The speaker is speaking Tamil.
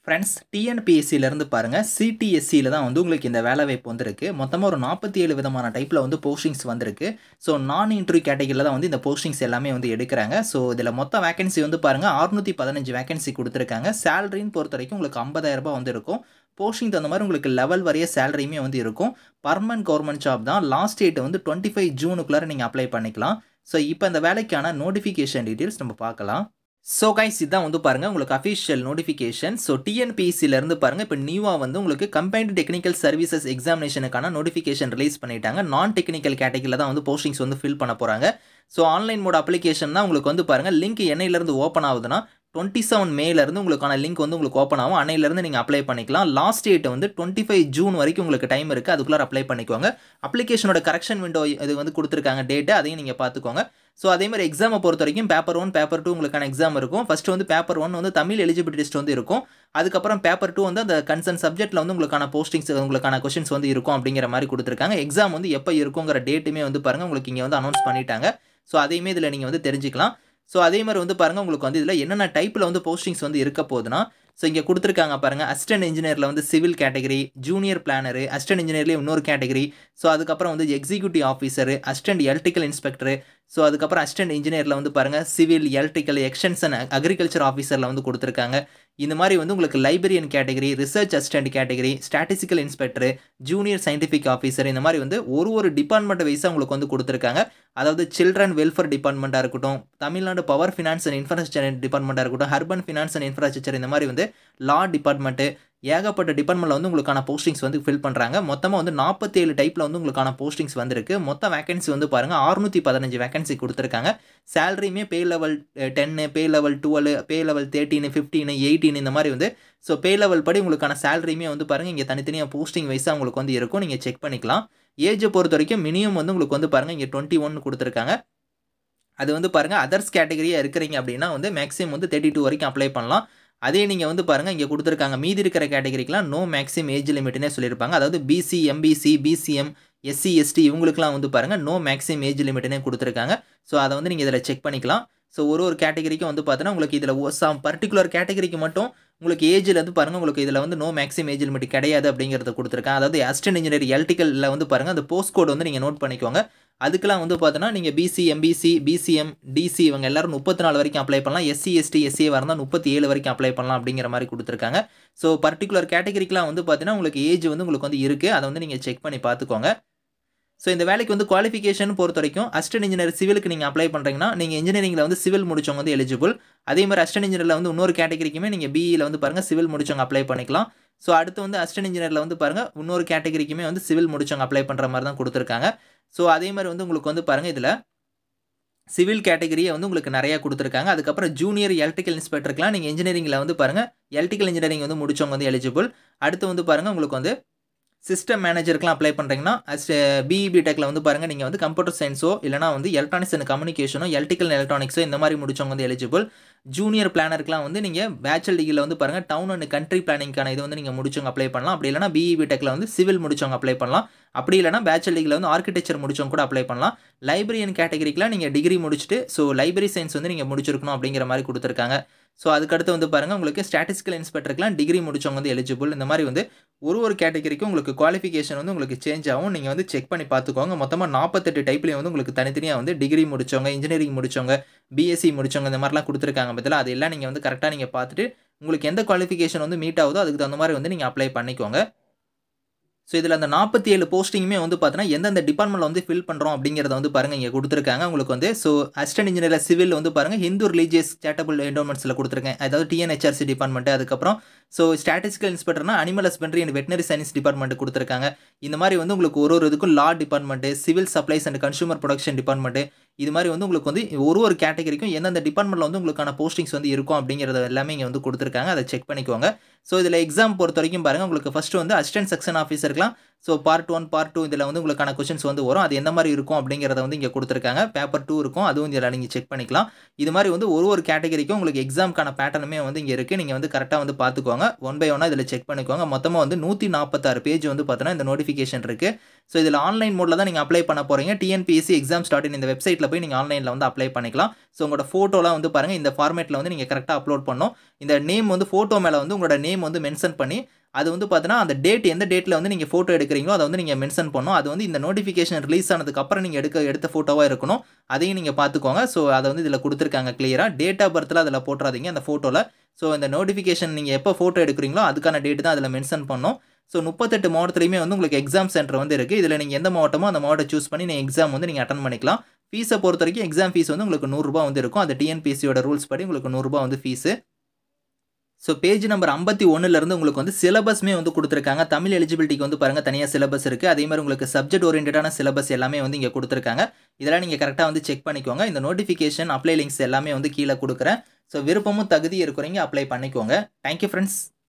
ஃப்ரெண்ட்ஸ் டிஎன்பிஎஸ்சியிலேருந்து பாருங்கள் சிடிஎஸ்சியில் தான் வந்து உங்களுக்கு இந்த வேலைவாய்ப்பு வந்திருக்கு. மொத்தமாக ஒரு 47 விதமான டைப்பில் வந்து போஸ்டிங்ஸ் வந்திருக்கு. ஸோ நான் இன்டர்வியூ கேட்டகரியில் தான் வந்து இந்த போஸ்டிங்ஸ் எல்லாமே வந்து எடுக்கிறாங்க. ஸோ இதில் மொத்த வேகன்சி வந்து பாருங்கள் 615 வேகன்சி கொடுத்துருக்காங்க. சேலரின்னு பொறுத்த வரைக்கும் உங்களுக்கு 50,000 வந்து இருக்கும். போஸ்டிங் தகுந்த மாதிரி உங்களுக்கு லெவல் வரைய சேலரியுமே வந்து இருக்கும். பர்மனன்ட் கவர்மெண்ட் ஜாப் தான். லாஸ்ட் டேட் வந்து 25 ஜூனுக்குள்ளார நீங்கள் அப்ளை பண்ணிக்கலாம். ஸோ இப்போ இந்த வேலைக்கான நோட்டிஃபிகேஷன் டீட்டெயில்ஸ் நம்ம பார்க்கலாம். ஸோ கைஸ் இதான் வந்து பாருங்கள் உங்களுக்கு அஃபிஷியல் நோட்டிஃபிகேஷன். ஸோ டிஎன்பிஎஸ்சியிலேருந்து பாருங்கள் இப்போ நியூவாக வந்து உங்களுக்கு கம்பைன்டு டெக்னிக்கல் சர்வீசஸ் எக்ஸாமினேஷனுக்கான நோட்டிஃபிகேஷன் ரிலீஸ் பண்ணிட்டாங்க. நான் டெக்னிக்கல் கேட்டகரியில் தான் வந்து போஸ்டிங்ஸ் வந்து ஃபில் பண்ண போகிறாங்க. ஸோ ஆன்லைன் மோட் அப்ளிகேஷன் தான் உங்களுக்கு வந்து பாருங்கள் லிங்க் என்னையிலேருந்து ஓப்பன் ஆகுதுன்னா 27 மேலேருந்து உங்களுக்கான லிங்க் வந்து உங்களுக்கு ஓப்பன் ஆகும். அன்னையிலேருந்து நீங்கள் அப்ளை பண்ணிக்கலாம். லாஸ்ட் டேட் வந்து 25 ஜூன் வரைக்கும் உங்களுக்கு டைம் இருக்குது. அதுக்குள்ளே அப்ளை பண்ணிக்கோங்க. அப்ளிகேஷனோட கரெக்ஷன் விண்டோ இது வந்து கொடுத்துருக்காங்க டேட்டு, அதையும் நீங்கள் பார்த்துக்கோங்க. ஸோ அதே மாதிரி எக்ஸாமை பொறுத்த வரைக்கும் பேப்பர் 1 பேப்பர் 2 உங்களுக்கான எக்ஸாம் இருக்கும். ஃபஸ்ட்டு வந்து பேப்பர் 1 வந்து தமிழ் எலிஜிபிலிட்டி டெஸ்ட் வந்து இருக்கும். அதுக்கப்புறம் பேப்பர் 2 வந்து அந்த கன்சர்ன் சப்ஜெக்ட்டில் வந்து உங்களுக்கான போஸ்டிங்ஸ் உங்களுக்கான கொஸ்டின்ஸ் வந்து இருக்கும் அப்படிங்கிற மாதிரி கொடுத்துருக்காங்க. எக்ஸாம் வந்து எப்போ இருக்குங்கிற டேட்டுமே வந்து பாருங்கள் உங்களுக்கு இங்கே வந்து அனௌன்ஸ் பண்ணிட்டாங்க. ஸோ அதையுமே இதில் நீங்கள் வந்து தெரிஞ்சுக்கலாம். ஸோ அதே மாதிரி வந்து பாருங்கள் உங்களுக்கு வந்து இதில் என்னென்ன டைப்பில் வந்து போஸ்டிங்ஸ் வந்து இருக்க போகுதுன்னா, ஸோ இங்கே கொடுத்துருக்காங்க பாருங்கள் அசிஸ்டன்ட் இன்ஜினியரில் வந்து civil category, junior planner, assistant இன்ஜினியர்லேயே இன்னொரு கேட்டகரி, ஸோ அதுக்கப்புறம் வந்து executive officer, assistant electrical inspector, so அதுக்கப்புறம் அசிஸ்டன்ட் இன்ஜினியரில் வந்து பாருங்கள் சிவில் எலக்ட்ரிக்கல் எக்ஸ்டென்ஷன் அக்ரிகல்ச்சர் ஆஃபீஸரில் வந்து கொடுத்துருக்காங்க. இந்த மாதிரி வந்து உங்களுக்கு librarian category, research assistant category, statistical inspector, junior scientific officer, இந்த மாதிரி வந்து ஒரு டிபார்ட்மெண்ட் வைஸாக உங்களுக்கு வந்து கொடுத்துருக்காங்க. அதாவது சில்ட்ரன் வெல்ஃபேர் டிபார்ட்மெண்ட்டாக இருக்கட்டும், Tamil Nadu power finance and infrastructure டிபார்ட்மெண்ட்டாக இருக்கட்டும், அர்பன் ஃபினான்ஸ் அண்ட் இன்ஃப்ராஸ்ட்ரக்சர், இந்த மாதிரி வந்து லா டிபார்ட்மெண்ட்டு, ஏகப்பட்ட டிபார்ட்மெண்ட்டில் வந்து உங்களுக்கான போஸ்டிங்ஸ் வந்து ஃபில் பண்ணுறாங்க. மொத்தமாக வந்து 47 டைப்பில் வந்து உங்களுக்கான போஸ்டிங்ஸ் வந்திருக்கு. மொத்த வேகன்சி வந்து பாருங்கள் 615 வேகன்சி கொடுத்துருக்காங்க. சேலரியுமே pay level 10, pay level 12, pay level 13, 15, 18 இந்த மாதிரி வந்து ஸோ பே லெவல் படி உங்களுக்கான சேலரியுமே வந்து பாருங்கள் இங்கே தனித்தனியாக போஸ்டிங் வைஸாக உங்களுக்கு வந்து இருக்கும். நீங்கள் செக் பண்ணிக்கலாம். ஏஜை பொறுத்த வரைக்கும் மினிமம் வந்து உங்களுக்கு வந்து பாருங்கள் இங்கே 21 கொடுத்துருக்காங்க. அது வந்து பாருங்கள் அதர்ஸ் கேட்டகரியாக இருக்கிறீங்க அப்படின்னா வந்து மேக்ஸிமம் வந்து 32 வரைக்கும் அப்ளை பண்ணலாம். அதே நீங்கள் வந்து பாருங்கள் இங்கே கொடுத்துருக்காங்க மீதி இருக்கிற கேட்டகரிக்கெலாம் நோ மேக்ஸிமம் ஏஜ் லிமிட்னே சொல்லியிருப்பாங்க. அதாவது BC, MBC, BCM, SC, ST இவங்களுக்குலாம் வந்து பாருங்கள் நோ மேக்ஸிமம் ஏஜ் லிமிட்னே கொடுத்துருக்காங்க. ஸோ அதை வந்து நீங்கள் இதில் செக் பண்ணிக்கலாம். ஸோ ஒரு கேட்டகரிக்கும் வந்து பார்த்தீங்கன்னா உங்களுக்கு இதில் பர்டிகுலர் கேட்டகரிக்கு மட்டும் உங்களுக்கு ஏஜில் வந்து பாருங்கள் உங்களுக்கு இதில் வந்து நோ மேக்ஸிமம் ஏஜ் லிமிட் கிடையாது அப்படிங்கிறத கொடுத்துருக்காங்க. அதாவது அசிஸ்டன்ட் இன்ஜினியர் எலக்ட்ரிக்கலில் வந்து பாருங்கள் அந்த போஸ்ட் கோட் வந்து நீங்கள் நோட் பண்ணிக்கோங்க. அதுக்கெல்லாம் வந்து பார்த்தோன்னா நீங்கள் பிசி, எம்பிசி, பிசிஎம், டிசி இவங்க எல்லாரும் 34 வரைக்கும் அப்ளை பண்ணலாம். எஸ்சி, எஸ்டி, எஸ்சிஏ வரந்தால் 37 வரைக்கும் அப்ளை பண்ணலாம் அப்படிங்கிற மாதிரி கொடுத்துருக்காங்க. ஸோ பர்டிகுலர் கேட்டகரிக்கெலாம் வந்து பார்த்தீங்கன்னா உங்களுக்கு ஏஜ் வந்து உங்களுக்கு வந்து இருக்குது. அதை வந்து நீங்கள் செக் பண்ணி பார்த்துக்கோங்க. ஸோ இந்த வேலைக்கு வந்து குவாலிஃபிகேஷன் பொறுத்த வரைக்கும் அசிஸ்டன்ட் இன்ஜினியர் சிவிலுக்கு நீங்கள் அப்ளை பண்ணுறீங்கன்னா நீங்கள் இன்ஜினியரிங்கில் வந்து சிவில் முடிச்சவங்க வந்து எலிஜிபிள். அதே மாதிரி அசிஸ்டன்ட் இன்ஜினியரில் வந்து இன்னொரு கேட்டகரிக்குமே நீங்கள் பிஇயில் வந்து பாருங்கள் சிவில் முடிச்சவங்க அப்ளை பண்ணிக்கலாம். ஸோ அடுத்து வந்து அசிஸ்டன்ட் இன்ஜினியரில் வந்து பாருங்கள் இன்னொரு கேட்டகரிக்குமே வந்து சிவில் முடிச்சவங்க அப்ளை பண்ணுற மாதிரி தான் கொடுத்துருக்காங்க. ஸோ அதே மாதிரி வந்து உங்களுக்கு வந்து பாருங்கள் இதில் சிவில் கேட்டகரியை வந்து உங்களுக்கு நிறையா கொடுத்துருக்காங்க. அதுக்கப்புறம் ஜூனியர் எலக்ட்ரிக்கல் இன்ஸ்பெக்டருக்குலாம் நீங்கள் இன்ஜினியரிங்கில் வந்து பாருங்கள் எலக்ட்ரிக்கல் இன்ஜினியரிங் வந்து முடிச்சவங்க வந்து எலிஜிபிள். அடுத்து வந்து பாருங்கள் உங்களுக்கு வந்து சிஸ்டம் மேனேஜருக்குலாம் அப்ளை பண்ணுறீங்கன்னா பிஇபி டெக்கில் வந்து பாருங்கள் நீங்கள் வந்து கம்ப்யூட்டர் சயின்ஸோ இல்லைனா வந்து எலக்ட்ரானிக்ஸ் அண்ட் கம்யூனிகேஷனோ எலக்ட்ரிக்கல் எலக்ட்ரானிக்ஸோ இந்த மாதிரி முடிச்சவங்க வந்து எலிஜிபிள். ஜூனியர் பிளானருக்குலாம் வந்து நீங்கள் பேச்சுலர் டிகிரியில் வந்து பாருங்கள் டவுன் அண்ட் கண்ட்ரி பிளானிங்கான இது வந்து நீங்கள் முடிச்சவங்க அப்ளை பண்ணலாம். அப்படி இல்லைனா பிஇபி டெக்கில் வந்து சிவில் முடிச்சவங்க அப்ளை பண்ணலாம். அப்படி இல்லைனா பேச்சுலர் டிகிரியில் வந்து ஆர்கிடெக்சர் முடிச்சவங்க கூட அப்ளை பண்ணலாம். லைப்ரரியன் கேட்டகரிக்கெலாம் நீங்கள் டிகிரி முடிச்சுட்டு ஸோ லைப்ரரி சயின்ஸ் வந்து நீங்கள் முடிச்சிருக்கணும் அப்படிங்கிற மாதிரி கொடுத்துருக்காங்க. ஸோ அதுக்கடுத்து வந்து பாருங்கள் உங்களுக்கு ஸ்டாட்டிஸ்டிக்கல் இன்ஸ்பெக்டருக்குலாம் டிகிரி முடிச்சவங்க வந்து எலிஜிபிள். இந்த மாதிரி வந்து ஒரு கேட்டகரிக்கும் உங்களுக்கு குவாலிஃபிகேஷன் வந்து உங்களுக்கு சேஞ்ச் ஆகும். நீங்கள் வந்து செக் பண்ணி பார்த்துக்கோங்க. மொத்தமாக 48 டைப்லேயும் வந்து உங்களுக்கு தனித்தனியாக வந்து டிகிரி முடிச்சவங்க, இன்ஜினியரிங் முடிச்சவங்க, பிஎஸ்சி முடிச்சவங்க இந்த மாதிரிலாம் கொடுத்துருக்காங்க. பதிலாக அது எல்லாம் நீங்கள் வந்து கரெக்டாக நீங்கள் பார்த்துட்டு உங்களுக்கு எந்த குவாலிஃபிகேஷன் வந்து மீட் ஆகுதோ அதுக்கு தகுந்த மாதிரி வந்து நீங்கள் அப்ளை பண்ணிக்கோங்க. ஸோ இதில் அந்த 47 போஸ்டிங்குமே வந்து பார்த்தீங்கன்னா எந்தெந்த டிபார்ட்மெண்ட்டில் வந்து ஃபில் பண்ணுறோம் அப்படிங்கிறத வந்து பாருங்கள் இங்கே கொடுத்துருக்காங்க. உங்களுக்கு வந்து ஸோ அசிஸ்டன்ட் இன்ஜினியர் சிவில் வந்து பாருங்கள் ஹிந்து ரிலீஜியஸ் சேரிட்டபிள் என்டோமெண்ட்ஸில் கொடுத்துருக்கேன். அதாவது டிஎன்ஹெச்ஆர்சி டிபார்ட்மெண்ட். அதுக்கப்புறம் ஸோ ஸ்டாட்டிஸ்டிக்கல் இன்ஸ்பெக்டர்னா animal husbandry and veterinary science department கொடுத்துருக்காங்க. இந்த மாதிரி வந்து உங்களுக்கு ஒரு இதுக்கும் law department, civil supplies and consumer production department, இது மாதிரி வந்து உங்களுக்கு வந்து ஒரு கேட்டகரிக்கும் எந்தெந்த டிபார்ட்மெண்ட்டில் வந்து உங்களுக்கான போஸ்டிங்ஸ் வந்து இருக்கும் அப்படிங்கிறது எல்லாமே இங்கே வந்து கொடுத்துருக்காங்க. அதை செக் பண்ணிக்கோங்க. ஸோ இதில் எக்ஸாம் பொறுத்த வரைக்கும் பாருங்கள் உங்களுக்கு ஃபஸ்ட்டு வந்து அசிஸ்டன்ட் செக்ஷன் ஆஃபீஸருக்குலாம் ஸோ பார்ட் 1, பார்ட் 2 இதில வந்து உங்களுக்கான கொஸ்டின்ஸ் வந்து வரும். அது எந்த மாரி இருக்கும் அப்படிங்கிறத வந்து இங்க குடுத்துருக்காங்க. பேப்பர் 2 இருக்கும். அதுவும் இதில நீங்க செக் பண்ணிக்கலாம். இது மாரி வந்து ஒரு கேட்டகரிக்கும் உங்களுக்கு எக்ஸாம்க்கான பேட்டர்னுமே வந்து இங்க இருக்கு. நீங்க வந்து கரெக்ட்டா வந்து பார்த்துக்கோங்க. ஒன் பை ஒன்னா இதில செக் பண்ணிக்கோங்க. மொத்தமா வந்து 146 பேஜ் வந்து பார்த்தீங்கன்னா, இந்த நோட்டிஃபிகேஷன் இருக்கு. ஸோ இதில ஆன்லைன் மோட்ல தான் நீங்க அப்ளை பண்ண போறீங்க. டிஎன்பிஎஸ்சி exams.in இந்த வெப்சைட்ல போய் நீங்க ஆன்லைன்ல வந்து அப்ளை பண்ணிக்கலாம். ஸோ உங்களோட ஃபோட்டோலாம் வந்து பாருங்க, இந்த ஃபார்மேட்ல வந்து நீங்க கரெக்ட்டா அப்லோட் பண்ணணும். இந்த நேம் வந்து ஃபோட்டோ மேல வந்து உங்களோட நேம் வந்து மென்ஷன் பண்ணி, அது வந்து பார்த்தீங்கன்னா, அந்த டேட் எந்த டேட்ல வந்து நீங்க ஃபோட்டோ எடுக்கிறீங்களோ, அத வந்து நீங்க மென்ஷன் பண்ணணும். அது வந்து இந்த நோட்டிஃபிகேஷன் ரிலீஸ் ஆனதுக்கு அப்புறம் நீங்க எடுத்த ஃபோட்டோவா இருக்கணும். அதையும் நீங்க பார்த்துக்கோங்க. ஸோ அத வந்து இதில குடுத்துருக்காங்க கிளியரா. டேட் ஆஃப் பர்த்லாம் அதில போட்றாதீங்க அந்த ஃபோட்டோல. ஸோ இந்த நோட்டிஃபிகேஷன் நீங்க எப்போ ஃபோட்டோ எடுக்கிறீங்களோ, அதுக்கான டேட் தான் அதில மென்ஷன் பண்ணணும். ஸோ 38 மாவட்டத்திலயுமே வந்து உங்களுக்கு எக்ஸாம் சென்டர் வந்து இருக்கு. இதில நீங்க எந்த மாவட்டமோ அந்த மாவட்டத்த சூஸ் பண்ணி நீங்க எக்ஸாம் வந்து நீங்க அட்டெண்ட் பண்ணிக்கலாம். ஃபீஸ பொறுத்தவரைக்கும் எக்ஸாம் ஃபீஸ் வந்து உங்களுக்கு ரூ. 100 வந்து இருக்கும். அது டிஎன்பிஎஸ்சியோட ரூல்ஸ் படி உங்களுக்கு ரூ. 100 வந்து ஃபீஸு. ஸோ பேஜ் நம்பர் 51லருந்து உங்களுக்கு வந்து சிலபஸ்மே வந்து குடுத்துருக்காங்க. தமிழ் எலிஜிபிலிட்டிக்கு வந்து பாருங்க தனியா சிலபஸ் இருக்கு. அதே மாரி உங்களுக்கு சப்ஜெக்ட் ஓரியன்டடான சிலபஸ் எல்லாமே வந்து இங்க குடுத்துருக்காங்க. இதெல்லாம் நீங்க கரெக்ட்டா வந்து செக் பண்ணிக்கோங்க. இந்த நோட்டிஃபிகேஷன், அப்ளை லிங்க்ஸ் எல்லாமே வந்து கீழ குடுக்குறேன். ஸோ விருப்பமும் தகுதியும் இருக்கிறவங்க அப்ளை பண்ணிக்கோங்க. Thank you friends.